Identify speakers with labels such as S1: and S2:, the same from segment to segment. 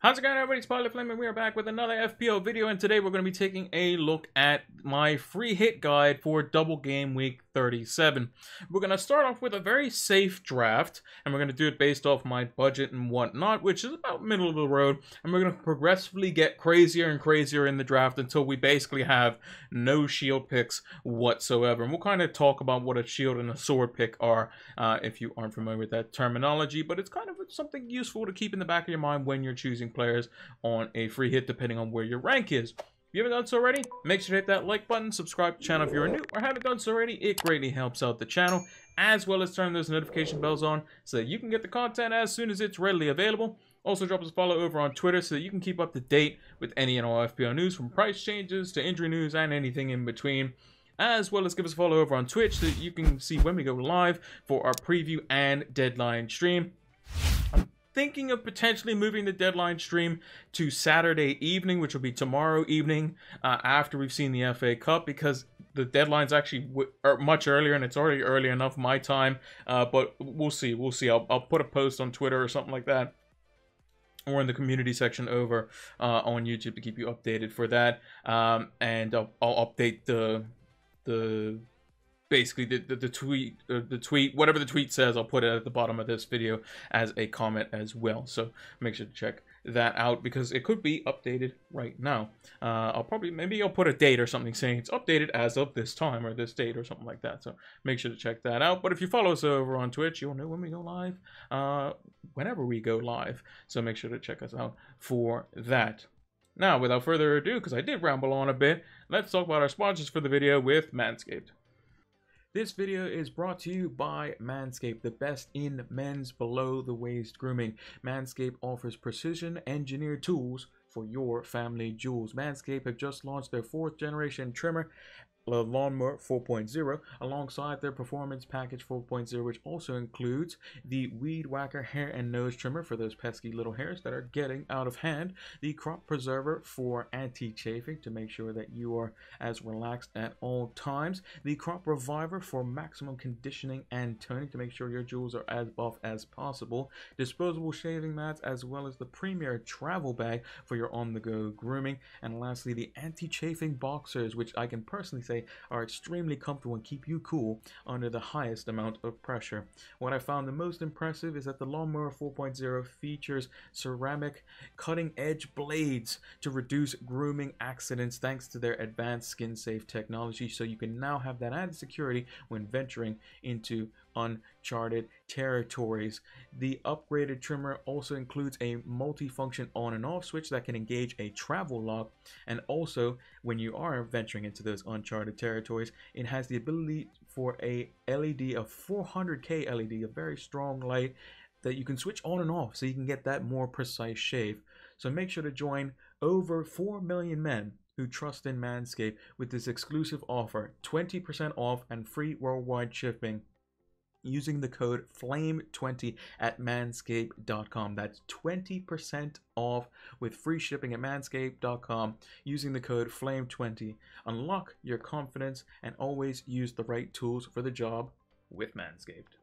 S1: How's it going, everybody? It's Pilot Flame, and we are back with another FPL video, and today we're going to be taking a look at my free hit guide for Double Game Week 37. We're going to start off with a very safe draft, and we're going to do it based off my budget and whatnot, which is about middle of the road, and we're going to progressively get crazier and crazier in the draft until we basically have no shield picks whatsoever. And we'll kind of talk about what a shield and a sword pick are, if you aren't familiar with that terminology, but it's kind of something useful to keep in the back of your mind when you're choosing players on a free hit, depending on where your rank is. If you haven't done so already, make sure to hit that like button, subscribe to the channel if you're new, or haven't done so already. It greatly helps out the channel, as well as turn those notification bells on so that you can get the content as soon as it's readily available. Also, drop us a follow over on Twitter so that you can keep up to date with any and all FPL news, from price changes to injury news and anything in between. As well as give us a follow over on Twitch so that you can see when we go live for our preview and deadline stream. Thinking of potentially moving the deadline stream to Saturday evening, which will be tomorrow evening, after we've seen the FA Cup, because the deadline's actually much earlier, and it's already early enough my time. But we'll see. I'll put a post on Twitter or something like that, or in the community section over on YouTube to keep you updated for that. And I'll update basically the tweet, whatever the tweet says, I'll put it at the bottom of this video as a comment as well. So make sure to check that out, because it could be updated right now. Maybe I'll put a date or something saying it's updated as of this time or this date or something like that. So make sure to check that out. But if you follow us over on Twitch, you'll know when we go live, whenever we go live. So make sure to check us out for that. Now, without further ado, because I did ramble on a bit, let's talk about our sponsors for the video with Manscaped. This video is brought to you by Manscaped, the best in men's below-the-waist grooming. Manscaped offers precision-engineered tools for your family jewels. Manscaped have just launched their 4th generation trimmer, the Lawnmower 4.0, alongside their Performance Package 4.0, which also includes the Weed Whacker hair and nose trimmer for those pesky little hairs that are getting out of hand, the Crop Preserver for anti-chafing to make sure that you are as relaxed at all times, the Crop Reviver for maximum conditioning and toning to make sure your jewels are as buff as possible, disposable shaving mats, as well as the premier travel bag for your on-the-go grooming, and lastly the anti-chafing boxers, which I can personally say are extremely comfortable and keep you cool under the highest amount of pressure. What I found the most impressive is that the Lawnmower 4.0 features ceramic cutting-edge blades to reduce grooming accidents thanks to their advanced skin-safe technology, so you can now have that added security when venturing into uncharted territories. The upgraded trimmer also includes a multi-function on and off switch that can engage a travel lock, and also when you are venturing into those uncharted territories, it has the ability for a LED, a 400K LED, a very strong light that you can switch on and off so you can get that more precise shave. So make sure to join over 4 million men who trust in Manscaped with this exclusive offer, 20% off and free worldwide shipping, using the code FLAME20 at manscaped.com. That's 20% off with free shipping at manscaped.com using the code FLAME20. Unlock your confidence and always use the right tools for the job with Manscaped.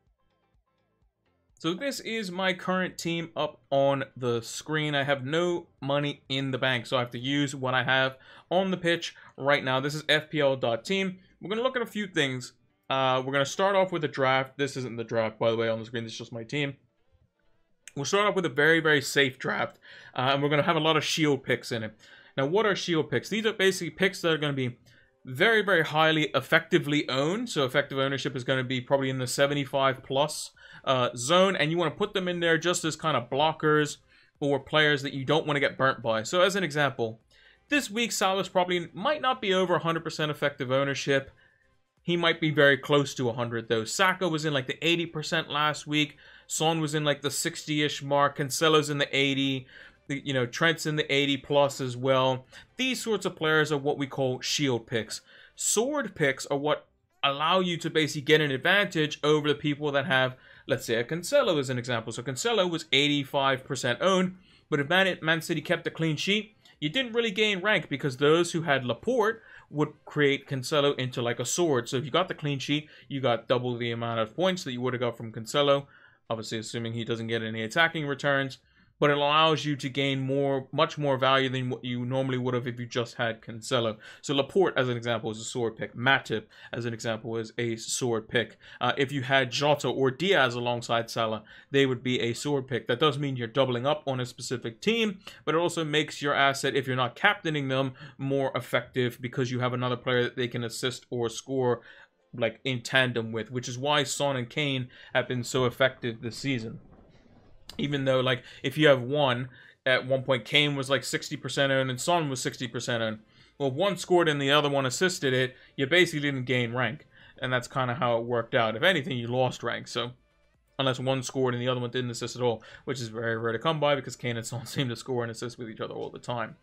S1: So this is my current team up on the screen. I have no money in the bank, so I have to use what I have on the pitch right now. This is FPL.team. We're going to look at a few things. We're going to start off with a draft. This isn't the draft, by the way, on the screen. This is just my team. We'll start off with a very, very safe draft. And we're going to have a lot of shield picks in it. Now, what are shield picks? These are basically picks that are going to be very, very highly effectively owned. So effective ownership is going to be probably in the 75 plus zone. And you want to put them in there just as kind of blockers or players that you don't want to get burnt by. So as an example, this week Salah's probably might not be over 100% effective ownership. He might be very close to 100 though. Saka was in like the 80% last week. Son was in like the 60-ish mark. Cancelo's in the 80. You know, Trent's in the 80 plus as well. These sorts of players are what we call shield picks. Sword picks are what allow you to basically get an advantage over the people that have, let's say, a Cancelo as an example. So Cancelo was 85% owned, but if Man City kept a clean sheet, you didn't really gain rank because those who had Laporte would create Cancelo into like a sword. So if you got the clean sheet, you got double the amount of points that you would have got from Cancelo. Obviously, assuming he doesn't get any attacking returns. but it allows you to gain much more value than what you normally would have if you just had Cancelo. So Laporte, as an example, is a sword pick. Matip, as an example, is a sword pick. If you had Jota or Diaz alongside Salah, they would be a sword pick. That does mean you're doubling up on a specific team, but it also makes your asset, if you're not captaining them, more effective because you have another player that they can assist or score like in tandem with, which is why Son and Kane have been so effective this season. Even though, like, if you have one, at one point Kane was like 60% owned and Son was 60% owned. Well, one scored and the other one assisted it, you basically didn't gain rank. And that's kind of how it worked out. If anything, you lost rank. So, unless one scored and the other one didn't assist at all, which is very rare to come by because Kane and Son seem to score and assist with each other all the time.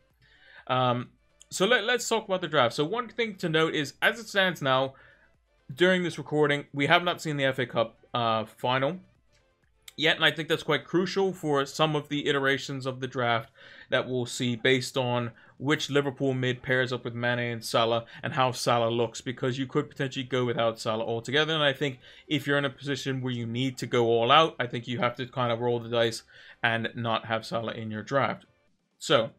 S1: So let's talk about the draft. So one thing to note is, as it stands now, during this recording, we have not seen the FA Cup final yet, and I think that's quite crucial for some of the iterations of the draft that we'll see based on which Liverpool mid pairs up with Mane and Salah and how Salah looks, because you could potentially go without Salah altogether. And I think if you're in a position where you need to go all out, I think you have to kind of roll the dice and not have Salah in your draft. So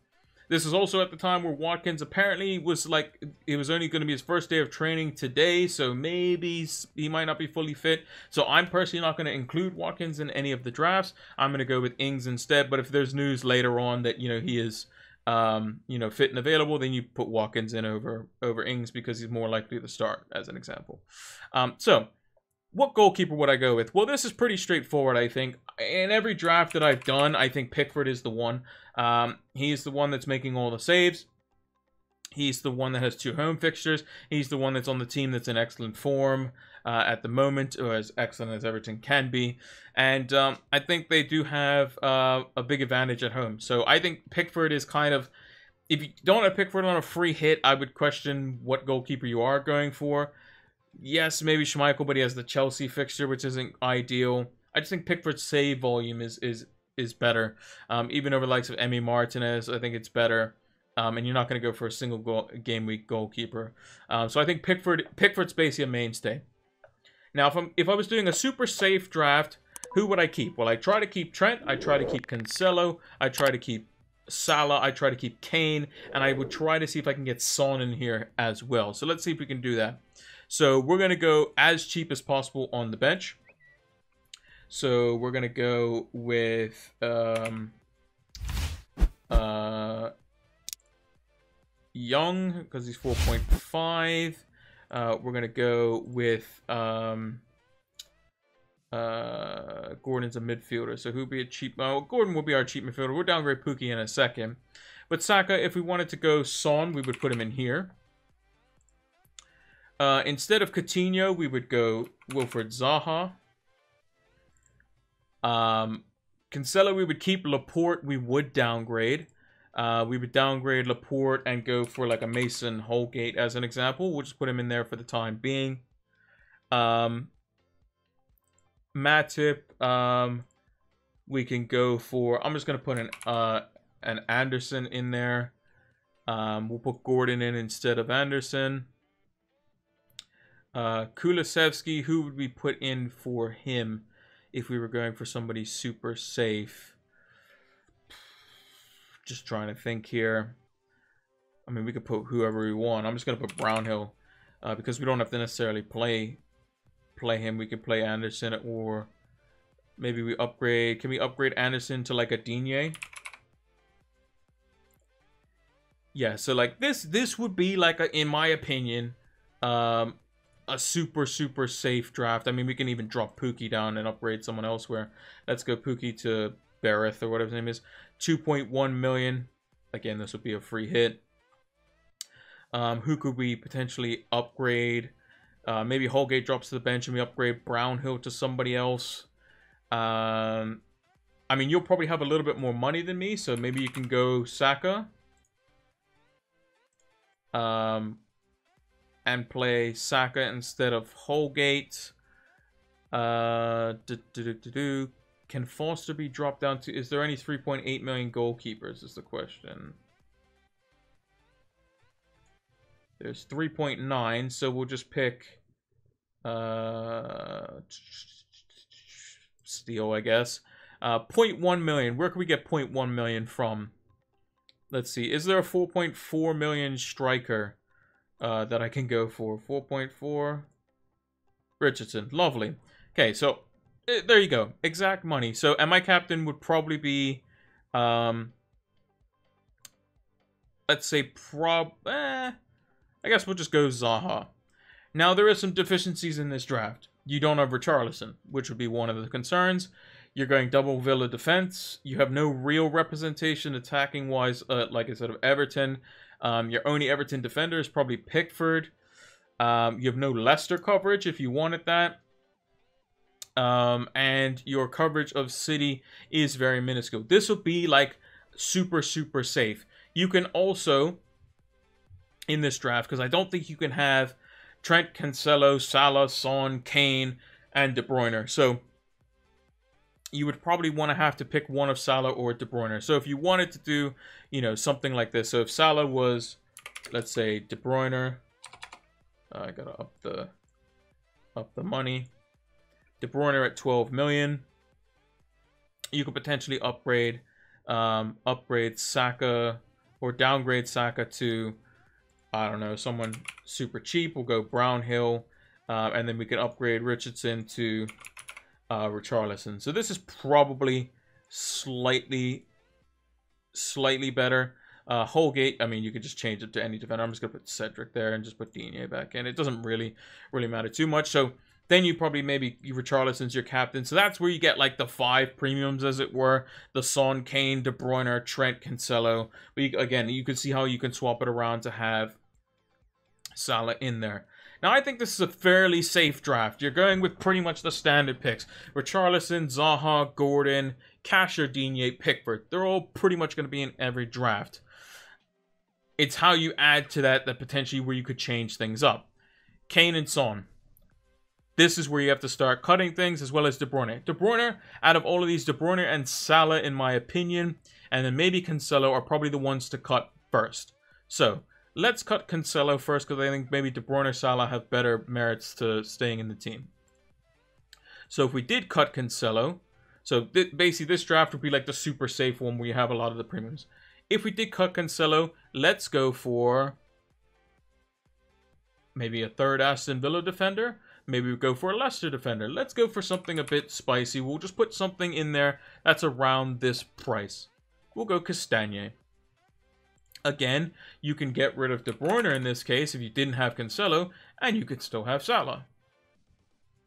S1: this is also at the time where Watkins apparently was like, it was only going to be his first day of training today, so maybe he might not be fully fit. So I'm personally not going to include Watkins in any of the drafts. I'm going to go with Ings instead. But if there's news later on that, he is, fit and available, then you put Watkins in over Ings because he's more likely to start, as an example. So what goalkeeper would I go with? Well, this is pretty straightforward, I think. In every draft that I've done, I think Pickford is the one. He's the one that's making all the saves. He's the one that has 2 home fixtures. He's the one that's on the team that's in excellent form at the moment, or as excellent as Everton can be. And I think they do have a big advantage at home. So I think Pickford is kind of, if you don't have Pickford on a free hit, I would question what goalkeeper you are going for. Yes, maybe Schmeichel, but he has the Chelsea fixture, which isn't ideal. I just think Pickford's save volume is better. Even over the likes of Emi Martinez, I think it's better. And you're not going to go for a single game week goalkeeper. So I think Pickford's basically a mainstay. Now, if I was doing a super safe draft, who would I keep? Well, I try to keep Trent. I try to keep Cancelo. I try to keep Salah. I try to keep Kane. And I would try to see if I can get Son in here as well. So let's see if we can do that. So we're going to go as cheap as possible on the bench. So we're going to go with Young, because he's 4.5. We're going to go with Gordon's a midfielder. So who'd be a cheap... Gordon will be our cheap midfielder. We'll downgrade Pukki in a second. But Saka, if we wanted to go Son, we would put him in here. Instead of Coutinho, we would go Wilfried Zaha. Cancelo, we would keep. Laporte, we would downgrade. We would downgrade Laporte and go for like a Mason Holgate as an example. We'll just put him in there for the time being. Matip, we can go for... I'm just going to put an Anderson in there. We'll put Gordon in instead of Anderson. Kulusevski, who would we put in for him if we were going for somebody super safe? Just trying to think here. I mean, we could put whoever we want. I'm just going to put Brownhill because we don't have to necessarily play him. We could play Anderson, or maybe we upgrade. Can we upgrade Anderson to like a Digne? Yeah, so like this would be like in my opinion, a super safe draft. I mean, we can even drop Pukki down and upgrade someone elsewhere. Let's go Pukki to Bereth or whatever his name is. 2.1 million. Again, this would be a free hit. Who could we potentially upgrade? Maybe Holgate drops to the bench and we upgrade Brownhill to somebody else. I mean, you'll probably have a little bit more money than me, so maybe you can go Saka. And play Saka instead of Holgate. Can Foster be dropped down to... Is there any 3.8 million goalkeepers is the question. There's 3.9, so we'll just pick... Steele, I guess. 0.1 million. Where can we get 0.1 million from? Let's see. Is there a 4.4 million striker that I can go for? 4.4. Richardson. Lovely. Okay, so there you go. Exact money. So, and my captain would probably be, let's say, I guess we'll just go Zaha. Now, there are some deficiencies in this draft. You don't have Richarlison, which would be one of the concerns. You're going double Villa defense. You have no real representation attacking-wise, like I said, of Everton. Your only Everton defender is probably Pickford. You have no Leicester coverage if you wanted that. And your coverage of City is very minuscule. This will be like super, super safe. You can also, in this draft, because I don't think you can have Trent, Cancelo, Salah, Son, Kane, and De Bruyne. So you would probably want to have to pick one of Salah or De Bruyne. So if you wanted to do, you know, something like this. So if Salah was, let's say, De Bruyne, I gotta up the money. De Bruyne at 12 million. You could potentially upgrade Saka or downgrade Saka to, I don't know, someone super cheap. We'll go Brownhill, and then we can upgrade Richardson to Richarlison. So this is probably slightly better. Holgate, I mean, you could just change it to any defender. I'm just going to put Cedric there and just put Digne back in. It doesn't really matter too much. So then you probably maybe Richarlison's your captain. So that's where you get like the 5 premiums, as it were. The Son, Kane, De Bruyne, Trent, Cancelo. But again, you can see how you can swap it around to have Salah in there. Now, I think this is a fairly safe draft. You're going with pretty much the standard picks. Richarlison, Zaha, Gordon, Casher, Digne, Pickford. They're all pretty much going to be in every draft. It's how you add to that potentially where you could change things up. Kane and Son. This is where you have to start cutting things, as well as De Bruyne. De Bruyne, out of all of these, De Bruyne and Salah, in my opinion, and then maybe Cancelo are probably the ones to cut first. So, let's cut Cancelo first, because I think maybe De Bruyne or Salah have better merits to staying in the team. So if we did cut Cancelo, so basically this draft would be like the super safe one where you have a lot of the premiums. If we did cut Cancelo, let's go for maybe a third Aston Villa defender. Maybe we go for a Leicester defender. Let's go for something a bit spicy. We'll just put something in there that's around this price. We'll go Castagne. Again, you can get rid of De Bruyne in this case if you didn't have Cancelo, and you could still have Salah.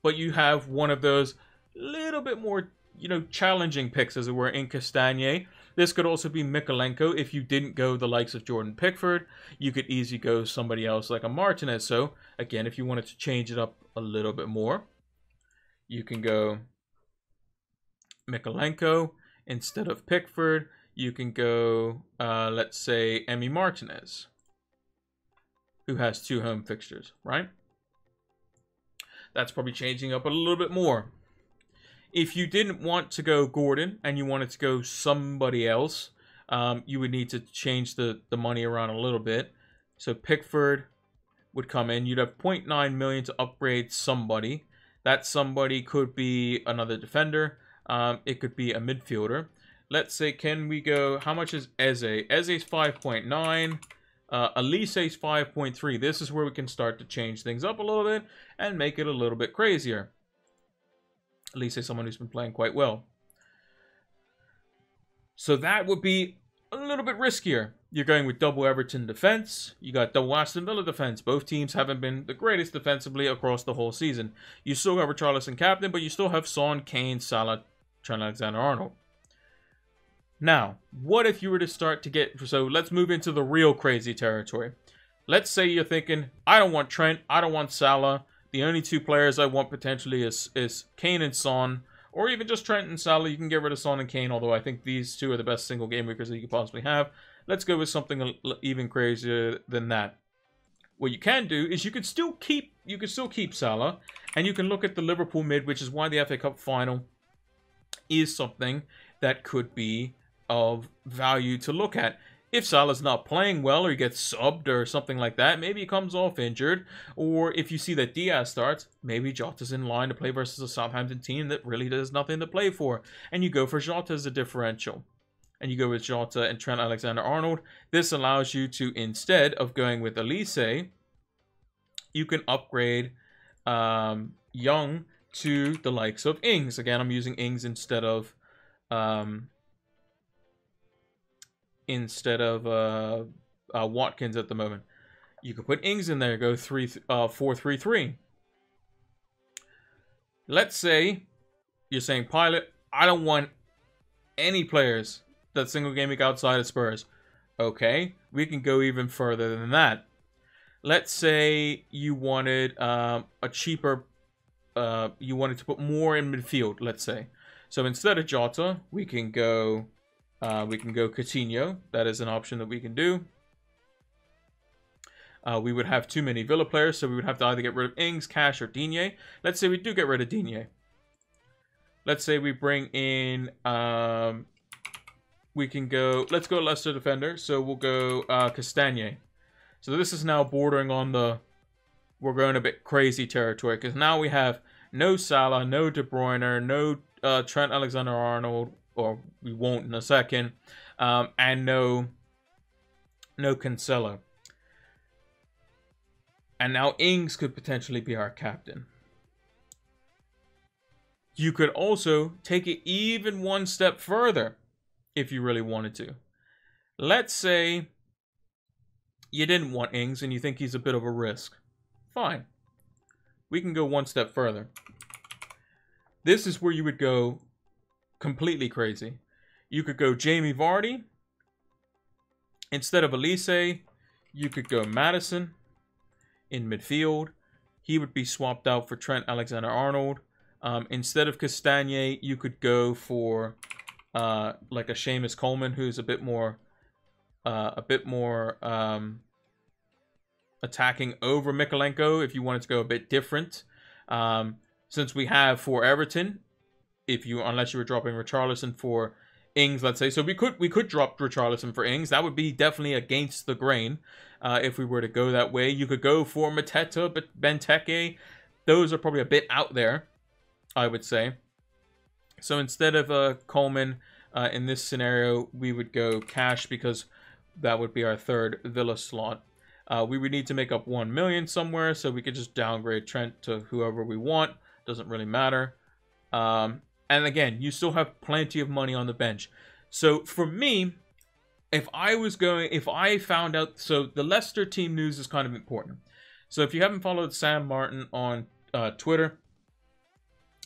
S1: But you have one of those little bit more, you know, challenging picks, as it were, in Castagne. This could also be Mikalenko if you didn't go the likes of Jordan Pickford. You could easily go somebody else like a Martinez. So, again, if you wanted to change it up a little bit more, you can go Mikalenko instead of Pickford. You can go, let's say, Emi Martinez, who has 2 home fixtures, right? That's probably changing up a little bit more. If you didn't want to go Gordon and you wanted to go somebody else, you would need to change the money around a little bit. So Pickford would come in. You'd have 0.9 million to upgrade somebody. That somebody could be another defender. It could be a midfielder. Let's say, can we go, how much is Eze? Eze's 5.9. Elise's 5.3. This is where we can start to change things up a little bit and make it a little bit crazier. Elise is someone who's been playing quite well. So that would be a little bit riskier. You're going with double Everton defense. You got double Aston Villa defense. Both teams haven't been the greatest defensively across the whole season. You still have Richarlison captain, but you still have Son, Kane, Salah, Trent Alexander-Arnold. Now, what if you were to start to get... So let's move into the real crazy territory. Let's say you're thinking, I don't want Trent, I don't want Salah. The only 2 players I want potentially is Kane and Son, or even just Trent and Salah. You can get rid of Son and Kane, although I think these 2 are the best single game weekers that you could possibly have. Let's go with something even crazier than that. What you can do is you could still keep Salah, and you can look at the Liverpool mid, which is why the FA Cup final is something that could be of value to look at. If Salah's not playing well or he gets subbed or something like that, maybe he comes off injured. Or if you see that Diaz starts, maybe Jota's in line to play versus a Southampton team that really does nothing to play for. And you go for Jota as a differential. And you go with Jota and Trent Alexander-Arnold. This allows you to, instead of going with Elise, you can upgrade Young to the likes of Ings. Again, I'm using Ings instead of Watkins at the moment. You could put Ings in there, go 4-3-3. Let's say you're saying, Pilot, I don't want any players that single game week outside of Spurs. Okay, we can go even further than that. Let's say you wanted a cheaper, you wanted to put more in midfield, let's say. So instead of Jota, we can go Coutinho. That is an option that we can do. We would have too many Villa players, so we would have to either get rid of Ings, Cash, or Digne. Let's say we do get rid of Digne. Let's say we bring in, we can go, let's go Leicester defender. So we'll go Castagne. So this is now bordering on the, we're going a bit crazy territory, because now we have no Salah, no De Bruyne, no Trent Alexander-Arnold, or we won't in a second, and no Cancelo. And now Ings could potentially be our captain. You could also take it even one step further if you really wanted to. Let's say you didn't want Ings and you think he's a bit of a risk. Fine. We can go one step further. This is where you would go completely crazy. You could go Jamie Vardy. Instead of Elise, you could go Maddison in midfield. He would be swapped out for Trent Alexander-Arnold. Instead of Castagne, you could go for like a Seamus Coleman, who's a bit more attacking over Mikalenko if you wanted to go a bit different. Since we have for Everton, unless you were dropping Richarlison for Ings, let's say. So we could drop Richarlison for Ings. That would be definitely against the grain if we were to go that way. You could go for Mateta, but Benteke. Those are probably a bit out there, I would say. So instead of Coleman in this scenario, we would go Cash, because that would be our third Villa slot. We would need to make up 1 million somewhere, so we could just downgrade Trent to whoever we want. Doesn't really matter. And again, you still have plenty of money on the bench. So for me, if I found out, so the Leicester team news is kind of important. So if you haven't followed Sam Martin on Twitter,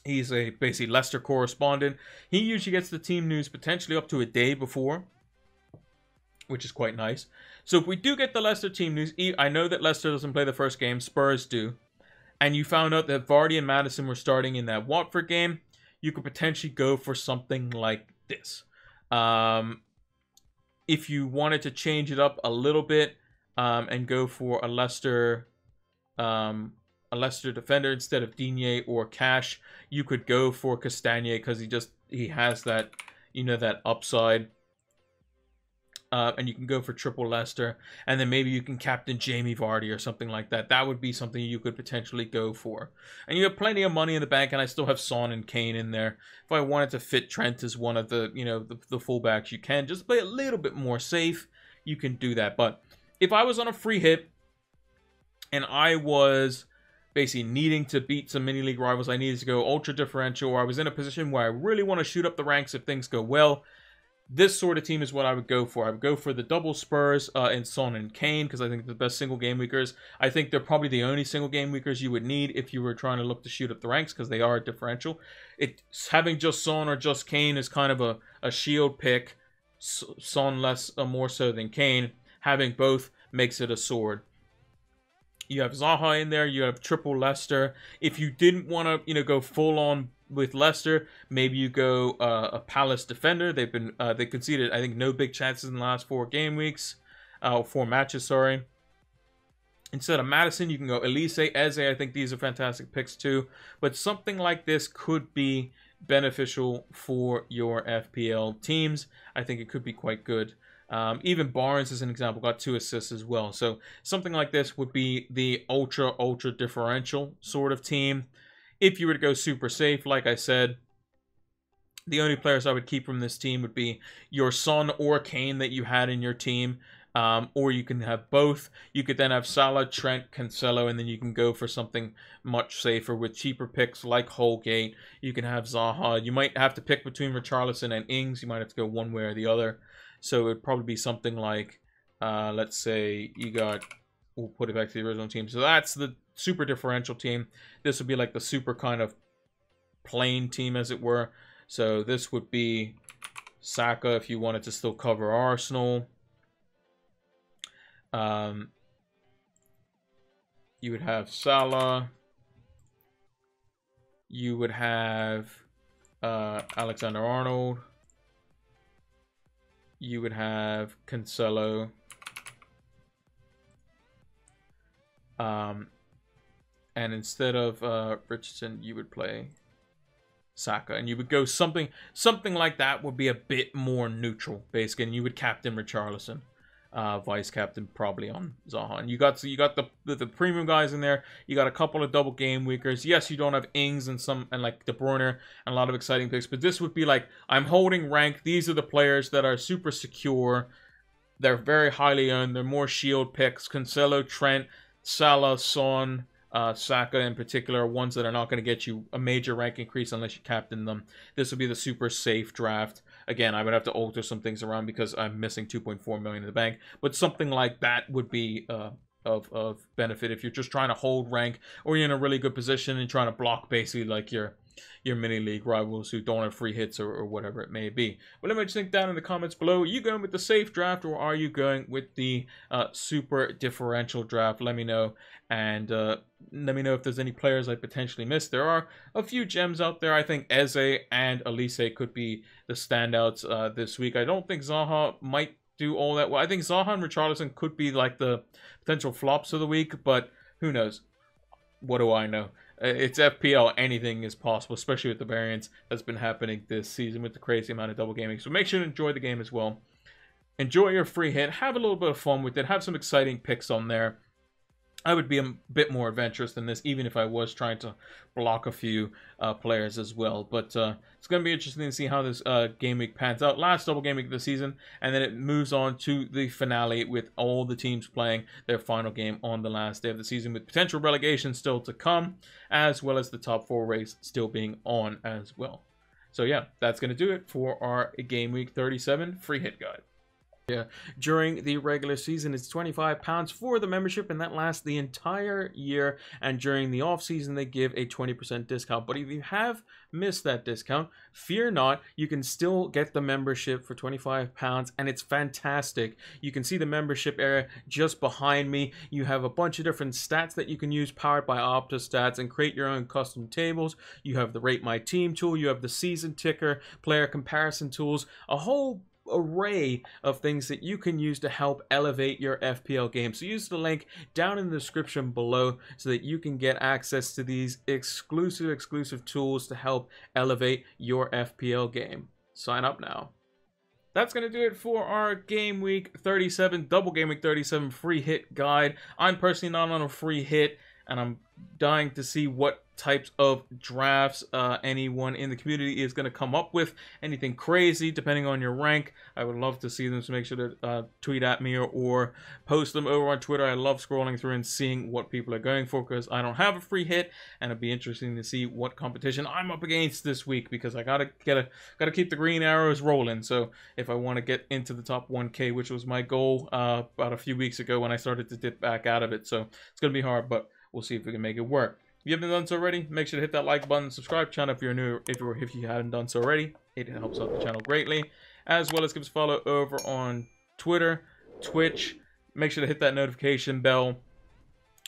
S1: he's a basically Leicester correspondent. He usually gets the team news potentially up to a day before, which is quite nice. So if we do get the Leicester team news, I know that Leicester doesn't play the first game, Spurs do. And you found out that Vardy and Maddison were starting in that Watford game, you could potentially go for something like this. If you wanted to change it up a little bit and go for a Leicester defender instead of Digne or Cash, you could go for Castagne, because he has that, that upside. And you can go for triple Leicester, and then maybe you can captain Jamie Vardy or something like that. That would be something you could potentially go for. And you have plenty of money in the bank, and I still have Son and Kane in there. If I wanted to fit Trent as one of the, the fullbacks, you can. Just play a little bit more safe, you can do that. But if I was on a free hit, and I was basically needing to beat some mini league rivals, I needed to go ultra differential, or I was in a position where I really want to shoot up the ranks if things go well, this sort of team is what I would go for. I would go for the double Spurs in Son and Kane, because I think they're the best single game weekers. I think they're probably the only single game weekers you would need if you were trying to look to shoot up the ranks, because they are a differential. Having just Son or just Kane is kind of a shield pick. Son more so than Kane. Having both makes it a sword. You have Zaha in there. You have triple Leicester. If you didn't want to, go full on with Leicester, maybe you go a Palace defender. They conceded, I think, no big chances in the last 4 matches. Sorry. Instead of Maddison, you can go Elise, Eze. I think these are fantastic picks too. But something like this could be beneficial for your FPL teams. I think it could be quite good. Even Barnes, as an example, got 2 assists as well. So something like this would be the ultra differential sort of team. If you were to go super safe, like I said, the only players I would keep from this team would be your Son or Kane that you had in your team. Or you can have both. You could then have Salah, Trent, Cancelo, and then you can go for something much safer with cheaper picks like Holgate. You can have Zaha. You might have to pick between Richarlison and Ings. You might have to go one way or the other. So it would probably be something like, let's say you got, we'll put it back to the original team. So that's the super differential team. This would be like the super kind of plain team, as it were. So this would be Saka if you wanted to still cover Arsenal. You would have Salah. You would have Alexander-Arnold. You would have Cancelo. And instead of Richardson, you would play Saka, and you would go something like that would be a bit more neutral, basically. And you would captain Richarlison. Vice captain probably on Zaha. And you got the premium guys in there. You got a couple of double game weekers. Yes, you don't have Ings and like De Bruyne and a lot of exciting picks, but this would be like, I'm holding rank. These are the players that are super secure. They're very highly owned. They're more shield picks. Cancelo, Trent, Salah, Son, Saka in particular are ones that are not going to get you a major rank increase unless you captain them. This would be the super safe draft. Again, I would have to alter some things around because I'm missing 2.4 million in the bank. But something like that would be of benefit if you're just trying to hold rank, or you're in a really good position and trying to block basically like your mini league rivals who don't have free hits or whatever it may be. But let me just think down in the comments below. Are you going with the safe draft, or are you going with the super differential draft? Let me know. And let me know if there's any players I potentially missed. There are a few gems out there. I think Eze and Elise could be the standouts this week. I don't think Zaha might do all that well. I think Zaha and Richarlison could be like the potential flops of the week, but who knows? What do I know? It's FPL. Anything is possible, especially with the variance that's been happening this season with the crazy amount of double gaming. So make sure to enjoy the game as well. Enjoy your free hit. Have a little bit of fun with it. Have some exciting picks on there. I would be a bit more adventurous than this, even if I was trying to block a few players as well. But it's going to be interesting to see how this game week pans out. Last double game week of the season, and then it moves on to the finale with all the teams playing their final game on the last day of the season, with potential relegation still to come, as well as the top 4 race still being on as well. So yeah, that's going to do it for our game week 37 free hit guide. Yeah, during the regular season, it's £25 for the membership, and that lasts the entire year. And during the off season, they give a 20% discount. But if you have missed that discount, fear not, you can still get the membership for £25, and it's fantastic. You can see the membership area just behind me. You have a bunch of different stats that you can use, powered by Opta stats, and create your own custom tables. You have the Rate My Team tool, you have the season ticker, player comparison tools, a whole array of things that you can use to help elevate your FPL game. So use the link down in the description below so that you can get access to these exclusive tools to help elevate your FPL game. Sign up now. That's going to do it for our Game Week 37, Double Game Week 37 free hit guide. I'm personally not on a free hit, and I'm dying to see what types of drafts anyone in the community is going to come up with. Anything crazy depending on your rank, I would love to see them, so make sure to tweet at me or post them over on Twitter. I love scrolling through and seeing what people are going for, because I don't have a free hit, and it'd be interesting to see what competition I'm up against this week, because I gotta keep the green arrows rolling. So if I want to get into the top 1K, which was my goal about a few weeks ago when I started to dip back out of it, so it's gonna be hard, but we'll see if we can make it work. If you haven't done so already, make sure to hit that like button, subscribe to the channel if you're new, if you hadn't done so already. It helps out the channel greatly. As well as give us a follow over on Twitter, Twitch. Make sure to hit that notification bell.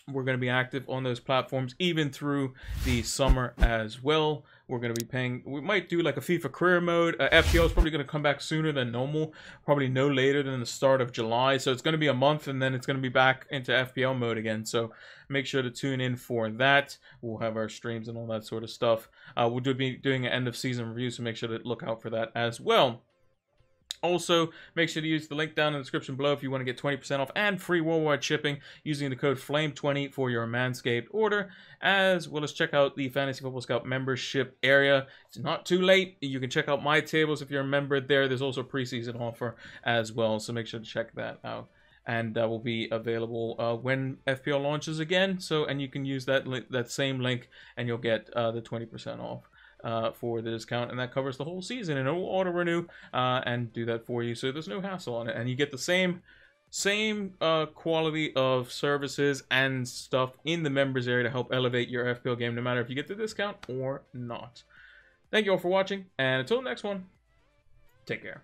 S1: We're going to be active on those platforms even through the summer as well. We're going to be paying, we might do like a FIFA career mode. FPL is probably going to come back sooner than normal, probably no later than the start of July. So it's going to be a month, and then it's going to be back into FPL mode again. So make sure to tune in for that. We'll have our streams and all that sort of stuff. We'll be doing an end of season review, so make sure to look out for that as well. Also, make sure to use the link down in the description below if you want to get 20% off and free worldwide shipping using the code FLAME20 for your Manscaped order, as well as check out the Fantasy Football Scout membership area. It's not too late. You can check out my tables if you're a member there. There's also a preseason offer as well, so make sure to check that out. And that will be available when FPL launches again. And you can use that same link, and you'll get the 20% off. For the discount, and that covers the whole season, and it will auto renew and do that for you, so there's no hassle on it, and you get the same quality of services and stuff in the members area to help elevate your FPL game, no matter if you get the discount or not. Thank you all for watching, and until the next one, take care.